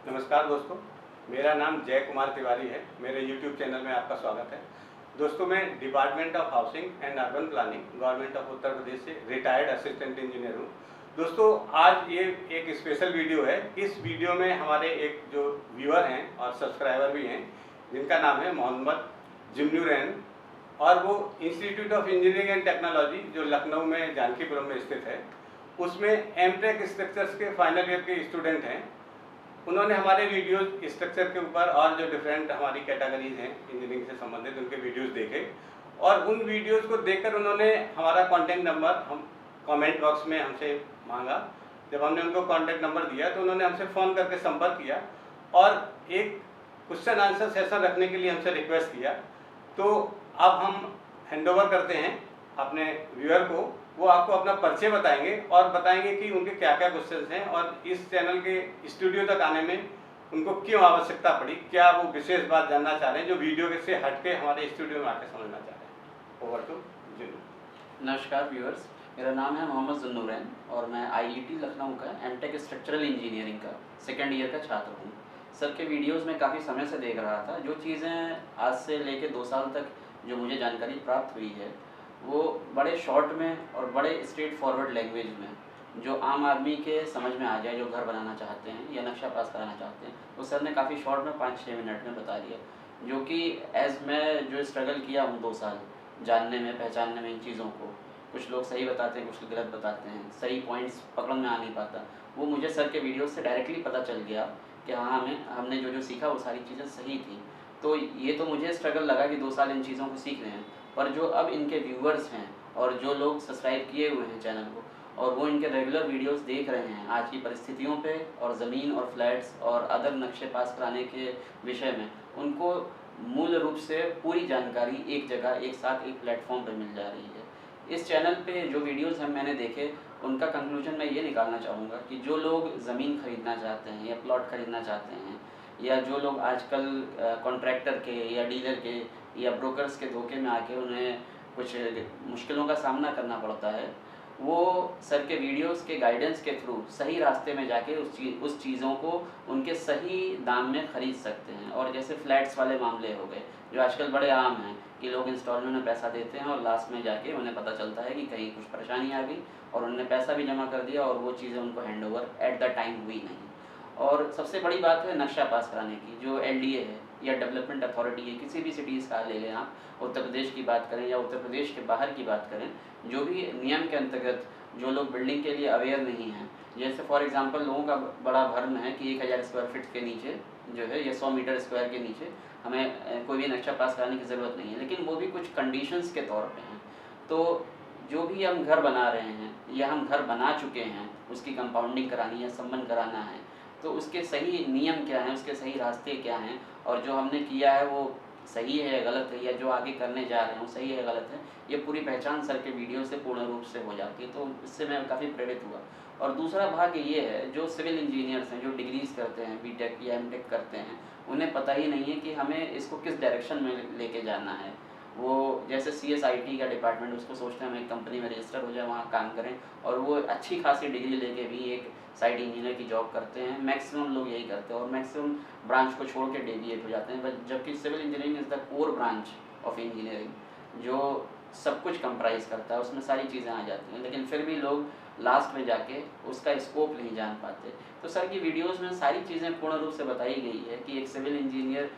नमस्कार दोस्तों, मेरा नाम जय कुमार तिवारी है। मेरे YouTube चैनल में आपका स्वागत है। दोस्तों, मैं department of housing and urban planning government of Uttar Pradesh से रिटायर्ड असिस्टेंट इंजीनियर हूँ। दोस्तों, आज ये एक स्पेशल वीडियो है। इस वीडियो में हमारे एक जो व्यूअर हैं और सब्सक्राइबर भी हैं, जिनका नाम है मोहम्मद जिमनुरैन, और वो institute of engineering and technology जो लखनऊ में जानकीपुरम में स्थित है, उसमें एमटेक स्ट्रक्चर्स के फाइनल ईयर के स्टूडेंट हैं। उन्होंने हमारे वीडियोज स्ट्रक्चर के ऊपर और जो डिफरेंट हमारी कैटेगरीज हैं इंजीनियरिंग से संबंधित, उनके वीडियोज देखे और उन वीडियोज को देखकर उन्होंने हमारा कॉन्टैक्ट नंबर हम कमेंट बॉक्स में हमसे मांगा। जब हमने उनको कॉन्टैक्ट नंबर दिया तो उन्होंने हमसे फ़ोन करके संपर्क किया और एक क्वेश्चन आंसर सेशन रखने के लिए हमसे रिक्वेस्ट किया। तो अब हम हैंडओवर करते हैं अपने व्यूअर को। वो आपको अपना परिचय बताएंगे और बताएंगे कि उनके क्या क्या क्वेश्चंस हैं और इस चैनल के स्टूडियो तक आने में उनको क्यों आवश्यकता पड़ी, क्या वो विशेष बात जानना चाह रहे हैं जो वीडियो से हट के हमारे स्टूडियो में आके समझना चाह रहे हैं। Over to Jinnu. नमस्कार व्यूअर्स, मेरा नाम है मोहम्मद जिन्नूरैन और मैं IIT लखनऊ का एमटेक स्ट्रक्चरल इंजीनियरिंग का सेकेंड ईयर का छात्र हूँ। सर के वीडियोस में काफ़ी समय से देख रहा था। जो चीज़ें आज से लेके 2 साल तक जो मुझे जानकारी प्राप्त हुई है, वो बड़े शॉर्ट में और बड़े स्ट्रेट फॉरवर्ड लैंग्वेज में जो आम आदमी के समझ में आ जाए, जो घर बनाना चाहते हैं या नक्शा पास कराना चाहते हैं, वो सर ने काफ़ी शॉर्ट में 5-6 मिनट में बता दिया। जो कि एज़ मैं जो स्ट्रगल किया हूँ 2 साल जानने में, पहचानने में इन चीज़ों को, कुछ लोग सही बताते हैं, कुछ लोग गलत बताते हैं, सही पॉइंट्स पकड़ में आ नहीं पाता, वो मुझे सर के वीडियो से डायरेक्टली पता चल गया कि हाँ, हमने जो सीखा वो सारी चीज़ें सही थी। तो ये तो मुझे स्ट्रगल लगा कि 2 साल इन चीज़ों को सीख रहे हैं, पर जो अब इनके व्यूवर्स हैं और जो लोग सब्सक्राइब किए हुए हैं चैनल को और वो इनके रेगुलर वीडियोस देख रहे हैं आज की परिस्थितियों पे और ज़मीन और फ्लैट्स और अदर नक्शे पास कराने के विषय में, उनको मूल रूप से पूरी जानकारी एक जगह एक साथ एक प्लेटफॉर्म पर मिल जा रही है। इस चैनल पे जो वीडियोस हम मैंने देखे, उनका कंक्लूजन मैं ये निकालना चाहूँगा कि जो लोग ज़मीन खरीदना चाहते हैं या प्लॉट खरीदना चाहते हैं, या जो लोग आजकल कॉन्ट्रैक्टर के या डीलर के या ब्रोकर्स के धोखे में आके उन्हें कुछ मुश्किलों का सामना करना पड़ता है, वो सर के वीडियोस के गाइडेंस के थ्रू सही रास्ते में जाके उस चीज़ों को उनके सही दाम में ख़रीद सकते हैं। और जैसे फ्लैट्स वाले मामले हो गए जो आजकल बड़े आम हैं कि लोग इंस्टॉलमेंट में पैसा देते हैं और लास्ट में जाके उन्हें पता चलता है कि कहीं कुछ परेशानी आ गई और उन्होंने पैसा भी जमा कर दिया और वो चीज़ें उनको हैंडओवर एट द टाइम हुई नहीं। और सबसे बड़ी बात है नक्शा पास कराने की, जो LDA है या डेवलपमेंट अथॉरिटी है, किसी भी सिटीज़ का ले लें आप, उत्तर प्रदेश की बात करें या उत्तर प्रदेश के बाहर की बात करें, जो भी नियम के अंतर्गत जो लोग बिल्डिंग के लिए अवेयर नहीं हैं, जैसे फॉर एग्जांपल लोगों का बड़ा भ्रम है कि 1000 स्क्वायर फीट के नीचे जो है या 100 मीटर स्क्वायर के नीचे हमें कोई भी नक्शा पास कराने की ज़रूरत नहीं है, लेकिन वो भी कुछ कंडीशंस के तौर पे हैं। तो जो भी हम घर बना रहे हैं या हम घर बना चुके हैं, उसकी कंपाउंडिंग करानी है, संबंध कराना है, तो उसके सही नियम क्या हैं, उसके सही रास्ते क्या हैं, और जो हमने किया है वो सही है या गलत है, या जो आगे करने जा रहे हैं वो सही है या गलत है, ये पूरी पहचान सर के वीडियो से पूर्ण रूप से हो जाती है। तो इससे मैं काफ़ी प्रेरित हुआ। और दूसरा भाग ये है, जो सिविल इंजीनियर्स हैं, जो डिग्रीज़ करते हैं, BTech या MTech करते हैं, उन्हें पता ही नहीं है कि हमें इसको किस डायरेक्शन में लेके जाना है। वो जैसे CSIT का डिपार्टमेंट, उसको सोचते हैं हम एक कंपनी में रजिस्टर हो जाए, वहाँ काम करें, और वो अच्छी खासी डिग्री लेके भी एक साइट इंजीनियर की जॉब करते हैं। मैक्सिमम लोग यही करते हैं और मैक्सिमम ब्रांच को छोड़ के डेविएट हो जाते हैं, जबकि civil engineering is the core branch of engineering, जो सब कुछ कंप्राइज करता है, उसमें सारी चीज़ें आ जाती हैं, लेकिन फिर भी लोग लास्ट में जाके उसका स्कोप नहीं जान पाते। तो सर की वीडियोज़ में सारी चीज़ें पूर्ण रूप से बताई गई है कि एक सिविल इंजीनियर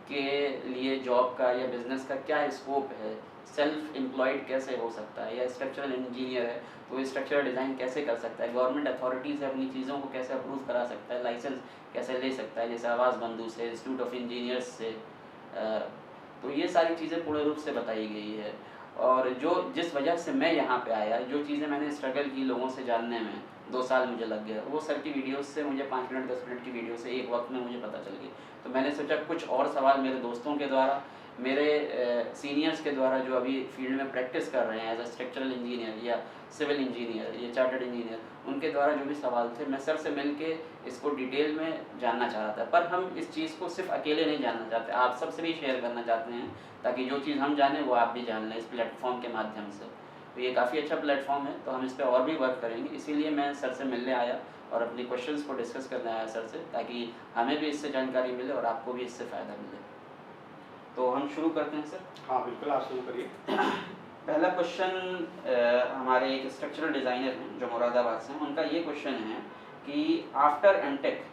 के लिए जॉब का या बिज़नेस का क्या स्कोप है, सेल्फ एम्प्लॉयड कैसे हो सकता है, या स्ट्रक्चरल इंजीनियर है तो वो स्ट्रक्चरल डिज़ाइन कैसे कर सकता है, गवर्नमेंट अथॉरिटी से अपनी चीज़ों को कैसे अप्रूव करा सकता है, लाइसेंस कैसे ले सकता है, जैसे आवास बंधु से, इंस्टीट्यूट ऑफ इंजीनियर्स से। तो ये सारी चीज़ें पूर्ण रूप से बताई गई है। और जिस वजह से मैं यहाँ पे आया, जो चीज़ें मैंने स्ट्रगल की लोगों से जानने में 2 साल मुझे लग गया, वो सर की वीडियोस से मुझे 5 मिनट 10 मिनट की वीडियो से एक वक्त में मुझे पता चल गई। तो मैंने सोचा कुछ और सवाल मेरे दोस्तों के द्वारा, मेरे सीनियर्स के द्वारा जो अभी फील्ड में प्रैक्टिस कर रहे हैं एज अ स्ट्रक्चरल इंजीनियर या सिविल इंजीनियर या चार्टर्ड इंजीनियर, उनके द्वारा जो भी सवाल थे, मैं सर से मिल के इसको डिटेल में जानना चाह रहा था। पर हम इस चीज़ को सिर्फ अकेले नहीं जानना चाहते, आप सबसे भी शेयर करना चाहते हैं, ताकि जो चीज़ हम जानें वो आप भी जान लें इस प्लेटफॉर्म के माध्यम से। तो ये काफ़ी अच्छा प्लेटफॉर्म है, तो हम इस पर और भी वर्क करेंगे, इसीलिए मैं सर से मिलने आया और अपने क्वेश्चंस को डिस्कस करने आया सर से, ताकि हमें भी इससे जानकारी मिले और आपको भी इससे फ़ायदा मिले। तो हम शुरू करते हैं सर। हाँ बिल्कुल, आप शुरू करिए। पहला क्वेश्चन हमारे एक स्ट्रक्चरल डिज़ाइनर हैं जो मुरादाबाद से हैं, उनका ये क्वेश्चन है कि आफ्टर एमटेक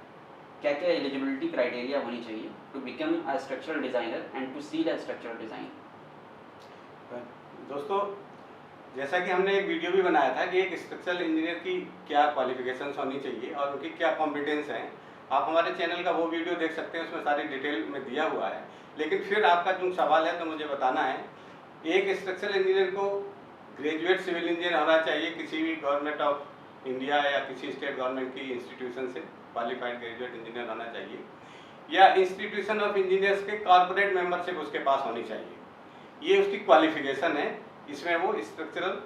क्या क्या एलिजिबिलिटी क्राइटेरिया होनी चाहिए to become a structural designer and to seal a structural design. दोस्तों, जैसा कि हमने एक वीडियो भी बनाया था कि एक स्ट्रक्चरल इंजीनियर की क्या क्वालिफिकेशंस होनी चाहिए और उनकी क्या कॉम्पिटेंस हैं, आप हमारे चैनल का वो वीडियो देख सकते हैं, उसमें सारी डिटेल में दिया हुआ है। लेकिन फिर आपका जो सवाल है तो मुझे बताना है, एक स्ट्रक्चरल इंजीनियर को ग्रेजुएट सिविल इंजीनियर होना चाहिए किसी भी गवर्नमेंट ऑफ इंडिया या किसी स्टेट गवर्नमेंट की इंस्टीट्यूशन से क्वालिफाइड ग्रेजुएट इंजीनियर होना चाहिए, या इंस्टीट्यूशन ऑफ इंजीनियर्स के कॉर्पोरेट मेंबरशिप उसके पास होनी चाहिए। ये उसकी क्वालिफिकेशन है, इसमें वो स्ट्रक्चरल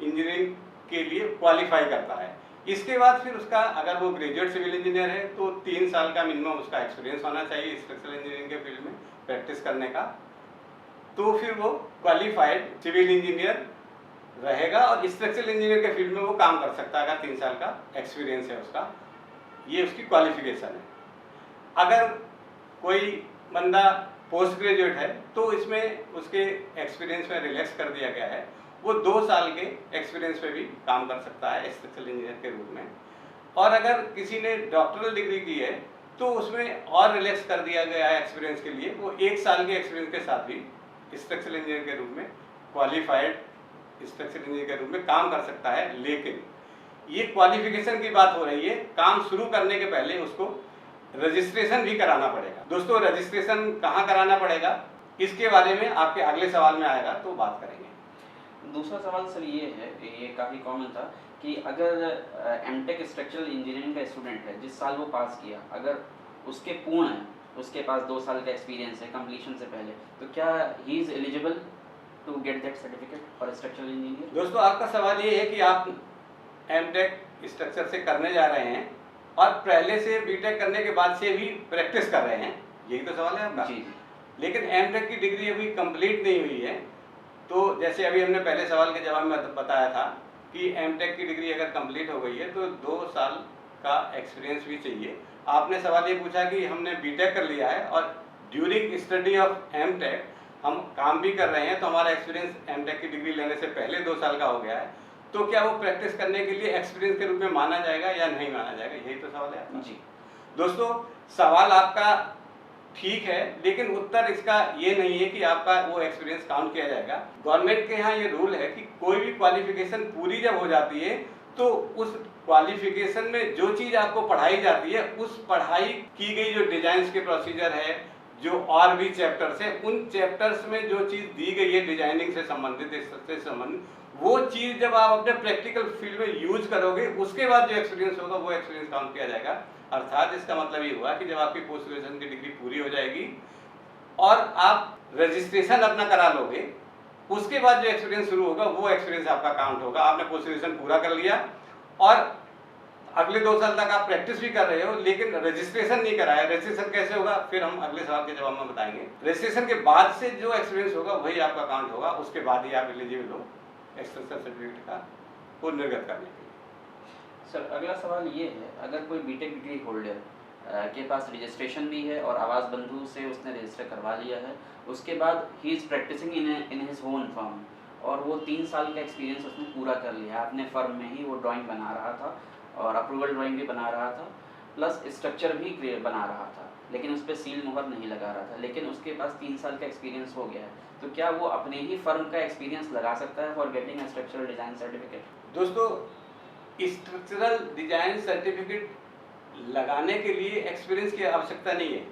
इंजीनियरिंग के लिए क्वालिफाई करता है। इसके बाद फिर उसका, अगर वो ग्रेजुएट सिविल इंजीनियर है तो 3 साल का मिनिमम उसका एक्सपीरियंस होना चाहिए स्ट्रक्चरल इंजीनियरिंग के फील्ड में प्रैक्टिस करने का, तो फिर वो क्वालिफाइड सिविल इंजीनियर रहेगा और स्ट्रक्चरल इंजीनियर के फील्ड में वो काम कर सकता है अगर 3 साल का एक्सपीरियंस है उसका। ये उसकी क्वालिफिकेशन है। अगर कोई बंदा पोस्ट ग्रेजुएट है तो इसमें उसके एक्सपीरियंस में रिलैक्स कर दिया गया है, वो 2 साल के एक्सपीरियंस पे भी काम कर सकता है स्ट्रक्चरल इंजीनियर के रूप में। और अगर किसी ने डॉक्टरल डिग्री की है तो उसमें और रिलैक्स कर दिया गया है एक्सपीरियंस के लिए, वो 1 साल के एक्सपीरियंस के साथ भी स्ट्रक्चरल इंजीनियर के रूप में क्वालिफाइड स्ट्रक्चरल इंजीनियर के रूप में काम कर सकता है। लेकिन ये क्वालिफिकेशन की बात हो रही है, काम शुरू करने के पहले उसको रजिस्ट्रेशन भी कराना पड़ेगा। दोस्तों, रजिस्ट्रेशन कहाँ कराना पड़ेगा इसके बारे में आपके अगले सवाल में आएगा तो बात करेंगे। दूसरा सवाल सर ये है, ये काफ़ी कॉमन था कि अगर एमटेक स्ट्रक्चरल इंजीनियरिंग का स्टूडेंट है, जिस साल वो पास किया, अगर उसके पूर्ण है, उसके पास 2 साल का एक्सपीरियंस है कंप्लीशन से पहले, तो क्या he is eligible to get that certificate for structural engineer? दोस्तों, आपका सवाल ये है कि आप एमटेक स्ट्रक्चर से करने जा रहे हैं और पहले से बीटेक करने के बाद से भी प्रैक्टिस कर रहे हैं, यही तो सवाल है आपका? जी। लेकिन एमटेक की डिग्री अभी कंप्लीट नहीं हुई है, तो जैसे अभी हमने पहले सवाल के जवाब में बताया था कि एमटेक की डिग्री अगर कंप्लीट हो गई है तो 2 साल का एक्सपीरियंस भी चाहिए। आपने सवाल ये पूछा कि हमने बीटेक कर लिया है और ड्यूरिंग स्टडी ऑफ एमटेक हम काम भी कर रहे हैं, तो हमारा एक्सपीरियंस एमटेक की डिग्री लेने से पहले 2 साल का हो गया है, तो क्या वो प्रैक्टिस करने के लिए एक्सपीरियंस के रूप में माना जाएगा या नहीं माना जाएगा, यही तो सवाल है आपका। जी दोस्तों, सवाल आपका ठीक है, लेकिन उत्तर इसका ये नहीं है कि आपका वो एक्सपीरियंस काउंट किया जाएगा। गवर्नमेंट के यहाँ ये रूल है कि कोई भी क्वालिफिकेशन पूरी जब हो जाती है तो उस क्वालिफिकेशन में जो चीज़ आपको पढ़ाई जाती है, उस पढ़ाई की गई जो डिजाइन के प्रोसीजर है, जो और भी चैप्टर्स है, उन चैप्टर्स में जो चीज़ दी गई है डिजाइनिंग से संबंधित, से संबंधित, वो चीज़ जब आप अपने प्रैक्टिकल फील्ड में यूज करोगे, उसके बाद जो एक्सपीरियंस होगा वो एक्सपीरियंस काउंट किया जाएगा। अर्थात इसका मतलब ये हुआ कि जब आपकी पोस्ट ग्रेजुएशन की डिग्री पूरी हो जाएगी और आप रजिस्ट्रेशन अपना करा लोगे, उसके बाद जो एक्सपीरियंस शुरू होगा वो एक्सपीरियंस आपका काउंट होगा। आपने पोस्ट ग्रेजुएशन पूरा कर लिया और अगले 2 साल तक आप प्रैक्टिस भी कर रहे हो, लेकिन रजिस्ट्रेशन नहीं कराया। रजिस्ट्रेशन कैसे होगा, फिर हम अगले सवाल के जवाब में बताएंगे। रजिस्ट्रेशन के बाद से जो एक्सपीरियंस होगा वही आपका काउंट होगा, उसके बाद ही आप एलिजिबल हो एक्सटेंशन सर्टिफिकेट का को निर्गत करने के लिए। सर, अगला सवाल ये है, अगर कोई बीटेक डिग्री होल्डर के पास रजिस्ट्रेशन भी है और आवास बंधु से उसने रजिस्टर करवा लिया है, उसके बाद he is practising in his own firm और वो 3 साल का एक्सपीरियंस उसने पूरा कर लिया है, अपने फर्म में ही वो ड्राइंग बना रहा था और अप्रूवल ड्राइंग भी बना रहा था, प्लस स्ट्रक्चर भी बना रहा था, लेकिन उस पर सील मुहर नहीं लगा रहा था, लेकिन उसके पास 3 साल का एक्सपीरियंस हो गया है, तो क्या वो अपने ही फर्म का एक्सपीरियंस लगा सकता है for getting a structural design certificate? दोस्तों, स्ट्रक्चरल डिजाइन सर्टिफिकेट लगाने के लिए एक्सपीरियंस की आवश्यकता नहीं है,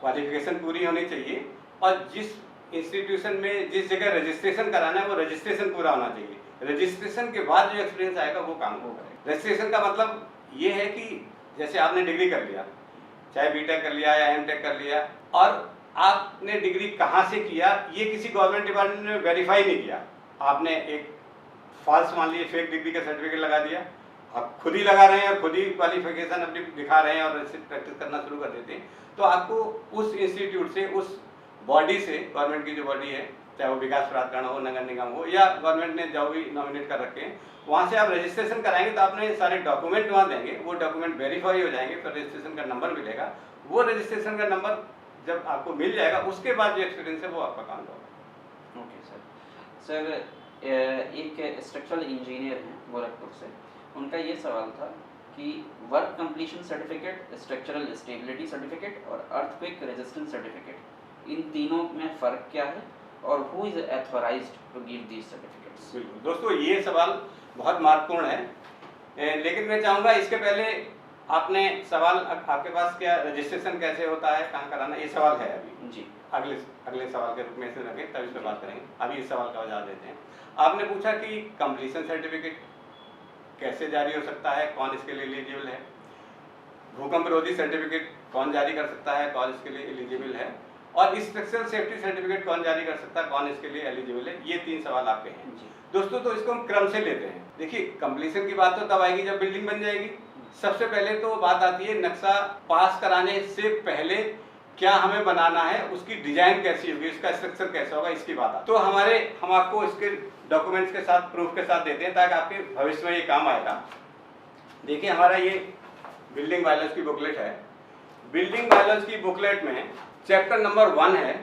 क्वालिफिकेशन पूरी होनी चाहिए और जिस इंस्टीट्यूशन में जिस जगह रजिस्ट्रेशन कराना है वो रजिस्ट्रेशन पूरा होना चाहिए। रजिस्ट्रेशन के बाद जो एक्सपीरियंस आएगा वो काम होगा। रजिस्ट्रेशन का मतलब ये है कि जैसे आपने डिग्री कर लिया, चाहे बीटेक कर लिया या एमटेक कर लिया, और आपने डिग्री कहाँ से किया ये किसी गवर्नमेंट डिपार्टमेंट ने वेरीफाई नहीं किया, आपने एक फॉल्स मान लीजिए फेक डिग्री का सर्टिफिकेट लगा दिया, आप खुद ही लगा रहे हैं और खुद ही क्वालिफिकेशन अपनी दिखा रहे हैं और इससे प्रैक्टिस करना शुरू कर देते हैं, तो आपको उस इंस्टीट्यूट से, उस बॉडी से, गवर्नमेंट की जो बॉडी है चाहे वो विकास प्राधिकरण हो, नगर निगम हो, या गवर्नमेंट ने जो भी नॉमिनेट कर रखे हैं, वहाँ से आप रजिस्ट्रेशन कराएंगे तो आपने सारे डॉक्यूमेंट वहाँ देंगे, वो डॉक्यूमेंट वेरीफाई हो जाएंगे, फिर रजिस्ट्रेशन का नंबर मिलेगा। वो रजिस्ट्रेशन का नंबर जब आपको मिल जाएगा, उसके बाद जो एक्सपीरियंस है वो आपका काम होगा। Okay sir. सर एक स्ट्रक्चरल इंजीनियर हैं गोरखपुर से, उनका ये सवाल था कि work completion certificate, structural stability certificate और अर्थक्वेक रेजिस्टेंस सर्टिफिकेट, इन तीनों में फ़र्क क्या है और who is authorised to give these certificates? बिल्कुल दोस्तों, ये सवाल बहुत महत्वपूर्ण है, लेकिन मैं चाहूँगा इसके पहले आपने सवाल आपके पास क्या रजिस्ट्रेशन कैसे होता है, कहाँ कराना, ये सवाल है अभी जी। अगले सवाल के रूप में इसे रखें, तब इस पर बात करेंगे। अभी इस सवाल का जवाब देते हैं। आपने पूछा कि कंप्लीशन सर्टिफिकेट कैसे जारी हो सकता है, कौन इसके लिए एलिजिबल है, भूकंप रोधी सर्टिफिकेट कौन जारी कर सकता है, कौन इसके लिए एलिजिबल है, और स्ट्रक्चरल सेफ्टी सर्टिफिकेट कौन जारी कर सकता है, कौन इसके लिए एलिजिबल है। ये 3 सवाल आपके हैं दोस्तों। तो इसको हम क्रम से लेते हैं। देखिए, कंप्लीशन की बात तो तब आएगी जब बिल्डिंग बन जाएगी। सबसे पहले तो बात आती है नक्शा पास कराने से पहले क्या हमें बनाना है, उसकी डिजाइन कैसी होगी, इसका स्ट्रक्चर कैसा होगा, इसकी बात आती है। तो हम आपको इसके डॉक्यूमेंट्स के साथ, प्रूफ के साथ देते हैं ताकि आपके भविष्य में ये काम आएगा। देखिए, हमारा ये बिल्डिंग बायलॉज की बुकलेट है। बिल्डिंग बायलॉज की बुकलेट में चैप्टर नंबर 1 है।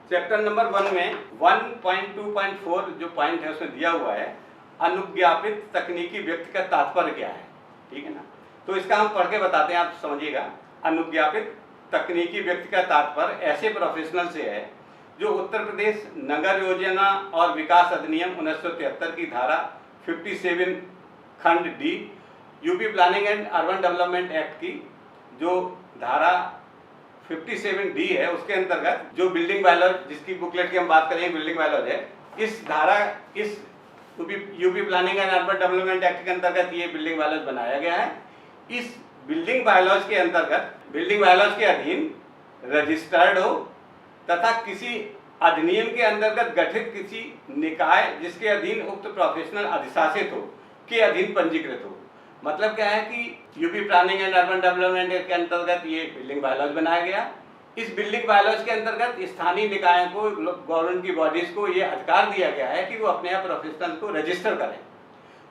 चैप्टर नंबर 1 में 1.2.4 जो पॉइंट है उसमें दिया हुआ है, अनुज्ञापित तकनीकी व्यक्ति का तात्पर्य क्या है। ठीक है ना, तो इसका हम पढ़ के बताते हैं, आप समझिएगा। अनुज्ञापित तकनीकी व्यक्ति का तात्पर्य ऐसे प्रोफेशनल से है जो उत्तर प्रदेश नगर योजना और विकास अधिनियम 1973 की धारा 57 खंड D, UP planning and urban development act की जो धारा 57 डी है, उसके अंतर्गत जो बिल्डिंग बायलॉज, जिसकी बुकलेट की हम बात करेंगे, बिल्डिंग बायलॉज है, इस धारा, इस UP planning and urban development act के अंतर्गत ये बिल्डिंग बायलॉज बनाया गया है। इस बिल्डिंग बायलॉज के अंतर्गत, बिल्डिंग बायलॉज के अधीन रजिस्टर्ड हो तथा किसी अधिनियम के अंतर्गत गठित किसी निकाय जिसके अधीन उक्त प्रोफेशनल अधिशासित हो के अधीन पंजीकृत हो। मतलब क्या है कि UP planning and urban development act के अंतर्गत ये बिल्डिंग बायलॉज बनाया गया। इस बिल्डिंग बायलॉज के अंतर्गत स्थानीय निकायों को, गवर्नमेंट की बॉडीज को ये अधिकार दिया गया है कि वो अपने आप प्रोफेशनल को रजिस्टर करें।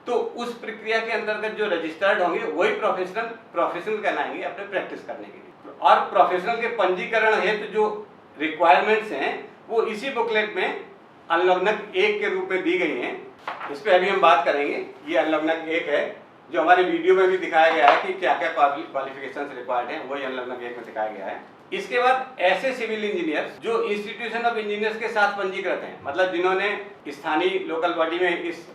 तो उस प्रक्रिया के अंतर्गत जो रजिस्टर्ड होंगे वही प्रोफेशनल कहलाएंगे अपने प्रैक्टिस करने के लिए। और प्रोफेशनल के पंजीकरण हेतु जो रिक्वायरमेंट्स हैं वो इसी बुकलेट में अनुलग्नक 1 के रूप में दी गई हैं। इस पर अभी हम बात करेंगे। ये अनुलग्नक 1 है जो हमारे वीडियो में भी दिखाया गया है कि क्या क्या क्वालिफिकेशंस रिक्वायर्ड हैं, वही अनुलग्नक 1 में दिखाया गया है। इसके बाद ऐसे सिविल इंजीनियर्स जो इंस्टीट्यूशन ऑफ इंजीनियर्स के साथ पंजीकृत हैं, मतलब जिन्होंने स्थानीय लोकल बॉडी में इस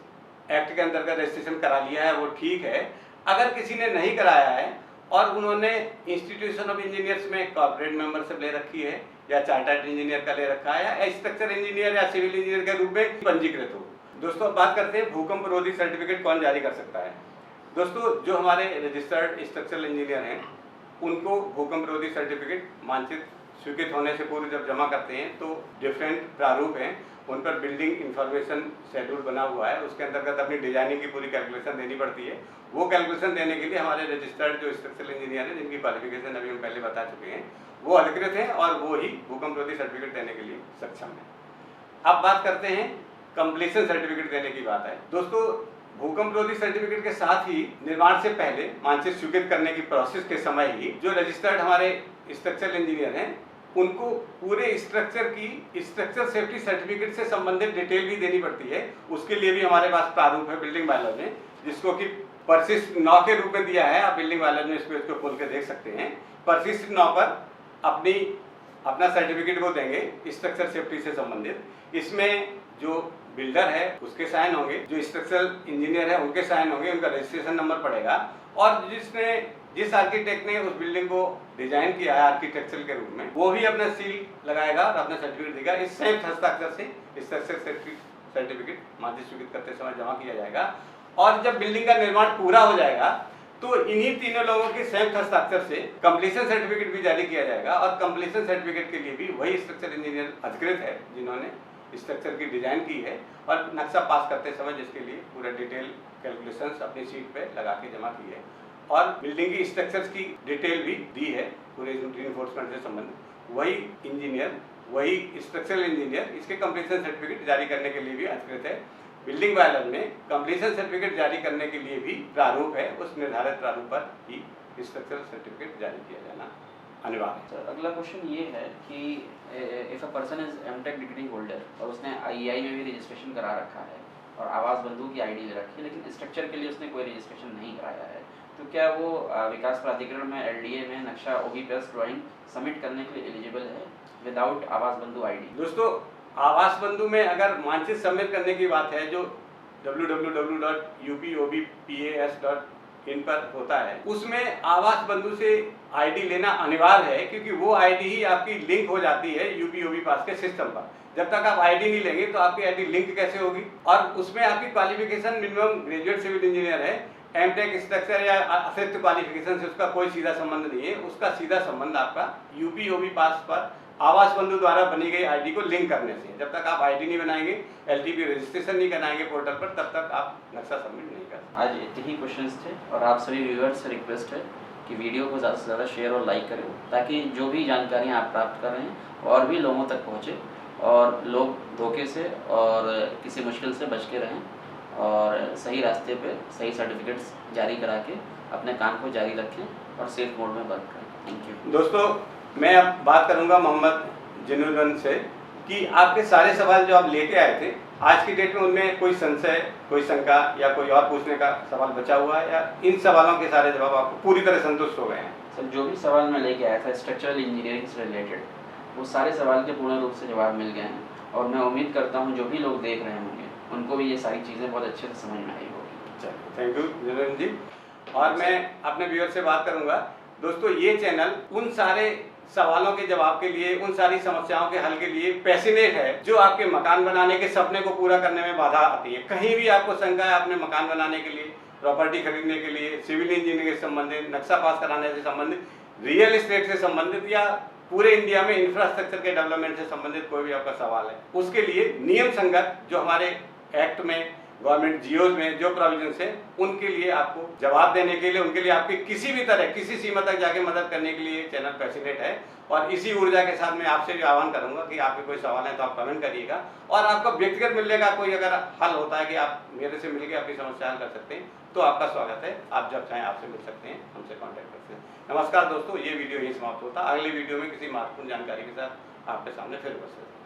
एक्ट के अंतर्गत रजिस्ट्रेशन करा लिया है, वो ठीक है। अगर किसी ने नहीं कराया है और उन्होंने इंस्टीट्यूशन ऑफ इंजीनियर्स में कॉर्पोरेट मेंबरशिप ले रखी है या चार्टर्ड इंजीनियर का ले रखा है या स्ट्रक्चर इंजीनियर या सिविल इंजीनियर के रूप में पंजीकृत हो। दोस्तों, बात करते हैं भूकंप रोधी सर्टिफिकेट कौन जारी कर सकता है। दोस्तों, जो हमारे रजिस्टर्ड स्ट्रक्चरल इंजीनियर हैं उनको भूकंप रोधी सर्टिफिकेट मानचित्र स्वीकृत होने से पूर्व जब जमा करते हैं तो डिफरेंट प्रारूप हैं, उन पर बिल्डिंग इंफॉर्मेशन शेड्यूल बना हुआ है, उसके अंतर्गत अपनी डिजाइनिंग की पूरी कैलकुलेशन देनी पड़ती है। वो कैलकुलेशन देने के लिए हमारे रजिस्टर्ड जो स्ट्रक्चरल इंजीनियर हैं, जिनकी क्वालिफिकेशन अभी हम पहले बता चुके हैं, वो अधिकृत हैं और वो ही भूकंप रोधी सर्टिफिकेट देने के लिए सक्षम है। अब बात करते हैं कंप्लीशन सर्टिफिकेट देने की बात है। दोस्तों, भूकंप रोधी सर्टिफिकेट के साथ ही निर्माण से पहले मानचित्र स्वीकृत करने की प्रोसेस के समय ही जो रजिस्टर्ड हमारे स्ट्रक्चरल इंजीनियर हैं उनको पूरे स्ट्रक्चर सेफ्टी सर्टिफिकेट से संबंधित डिटेल भी देनी पड़ती है। उसके लिए भी हमारे पास प्रारूप है बिल्डिंग बायलॉज में, जिसको कि परिशिष्ट 9 के रूप में दिया है। आप बिल्डिंग बायलॉज में इसको खोल के देख सकते हैं। परिशिष्ट 9 पर अपना सर्टिफिकेट वो देंगे स्ट्रक्चर सेफ्टी से संबंधित। इसमें जो बिल्डर है उसके साइन होंगे, जो स्ट्रक्चरल इंजीनियर है उनके साइन होंगे, उनका रजिस्ट्रेशन नंबर पड़ेगा और जिस आर्किटेक्ट ने उस बिल्डिंग को डिजाइन किया है आर्किटेक्चर के रूप में, वो भी अपना सील लगाएगा और अपना सर्टिफिकेट देगा। इस संयुक्त हस्ताक्षर से स्ट्रक्चर सेफ्टी सर्टिफिकेट मानचित्र स्वीकृत करते समय जमा किया जाएगा और जब बिल्डिंग का निर्माण पूरा हो जाएगा तो इन्हीं तीनों लोगों के संयुक्त हस्ताक्षर से कंप्लीशन सर्टिफिकेट भी जारी किया जाएगा। और कंप्लीशन सर्टिफिकेट के लिए भी वही स्ट्रक्चर इंजीनियर अधिकृत है जिन्होंने स्ट्रक्चर की डिजाइन की है और नक्शा पास करते समय जिसके लिए पूरा डिटेल कैलकुलेशंस अपनी शीट पे लगा के जमा की है और बिल्डिंग की स्ट्रक्चर्स की डिटेल भी दी है पूरे रीइंफोर्समेंट से संबंधित। वही इंजीनियर वही स्ट्रक्चरल इंजीनियर इसके कंप्लीशन सर्टिफिकेट जारी करने के लिए भी अधिकृत है। बिल्डिंग वायलर में कंप्लीशन सर्टिफिकेट जारी करने के लिए भी प्रारूप है, उस निर्धारित प्रारूप पर ही स्ट्रक्चरल सर्टिफिकेट जारी किया जाना अनिवार्य है। सर अगला क्वेश्चन ये है कि if a person is MTech degree holder और उसने आईईआई में भी रजिस्ट्रेशन करा रखा है और आवास बंधु की आईडी ले रखी है, लेकिन स्ट्रक्चर के लिए उसने कोई रजिस्ट्रेशन नहीं कराया है, तो क्या वो विकास प्राधिकरण में एलडीए में नक्शा ओबीपीएस ड्राइंग सबमिट करने के लिए एलिजिबल है विदाउट आवास बंधु आईडी? दोस्तों, आवास बंधु में अगर मानचित्र सबमिट करने की बात है जो www.upobpas.in पर होता है, उसमें आवास बंधु से आईडी लेना अनिवार्य है, क्योंकि वो आईडी ही आपकी लिंक हो जाती है यूपी पास के सिस्टम पर। जब तक आप आईडी नहीं लेंगे तो आपकी आईडी लिंक कैसे होगी? और उसमें आपकी qualification minimum graduate civil engineer है, एमटेक स्ट्रक्चर या अतिरिक्त क्वालिफिकेशन से उसका कोई सीधा संबंध नहीं है। उसका सीधा संबंध आपका यूपी पास पर आवास बंधु द्वारा बनी गई आईडी को लिंक करने से। जब तक आप आईडी नहीं बनाएंगे, एलटीपी रजिस्ट्रेशन नहीं कराएंगे पोर्टल पर, तब तक आप नक्शा सबमिट नहीं कर सकते। आज इतने ही क्वेश्चंस थे और आप सभी व्यूअर्स से रिक्वेस्ट है कि वीडियो को ज़्यादा से ज़्यादा शेयर और लाइक करें, ताकि जो भी जानकारियाँ आप प्राप्त कर रहे हैं और भी लोगों तक पहुँचे और लोग धोखे से और किसी मुश्किल से बच के रहें और सही रास्ते पे सही सर्टिफिकेट्स जारी करा के अपने काम को जारी रखें और सेफ मोड में वर्क करें। Thank you. दोस्तों, मैं अब बात करूंगा मोहम्मद जिन्नूरन से कि आपके सारे सवाल जो आप लेके आए थे आज की डेट में, उनमें कोई संशय, कोई शंका या कोई और पूछने का सवाल बचा हुआ है, या इन सवालों के सारे जवाब आपको पूरी तरह संतुष्ट हो गए हैं? सर जो भी सवाल मैं लेके आया था स्ट्रक्चरल इंजीनियरिंग से रिलेटेड, वो सारे सवाल के पूर्ण रूप से जवाब मिल गए हैं और मैं उम्मीद करता हूँ जो भी लोग देख रहे होंगे उनको भी ये सारी चीज़ें बहुत अच्छे से समझ में आई होगी। चलिए, थैंक यू जिन्नूरन जी। और मैं अपने व्यूअर से बात करूंगा, दोस्तों ये चैनल उन सारे सवालों के जवाब के लिए, उन सारी समस्याओं के हल के लिए पैशनेट है जो आपके मकान बनाने के सपने को पूरा करने में बाधा आती है। कहीं भी आपको शंका है अपने मकान बनाने के लिए, प्रॉपर्टी खरीदने के लिए, सिविल इंजीनियरिंग से संबंधित, नक्शा पास कराने से संबंधित, रियल एस्टेट से संबंधित, या पूरे इंडिया में इंफ्रास्ट्रक्चर के डेवलपमेंट से संबंधित कोई भी आपका सवाल है, उसके लिए नियम संगत जो हमारे एक्ट में, गवर्नमेंट जियोज में जो प्रोविजन है, उनके लिए आपको जवाब देने के लिए, उनके लिए आपकी किसी भी तरह किसी सीमा तक जाके मदद करने के लिए चैनल पैशनेट है। और इसी ऊर्जा के साथ मैं आपसे भी आह्वान करूंगा कि आपके कोई सवाल है तो आप कमेंट करिएगा, और आपका व्यक्तिगत मिलने का कोई अगर हल होता है कि आप मेरे से मिलकर अपनी समस्या हल कर सकते हैं, तो आपका स्वागत है। आप जब चाहें आपसे मिल सकते हैं, हमसे कॉन्टैक्ट कर सकते हैं। नमस्कार दोस्तों, ये वीडियो यही समाप्त होता है। अगले वीडियो में किसी महत्वपूर्ण जानकारी के साथ आपके सामने फिर उपस्थित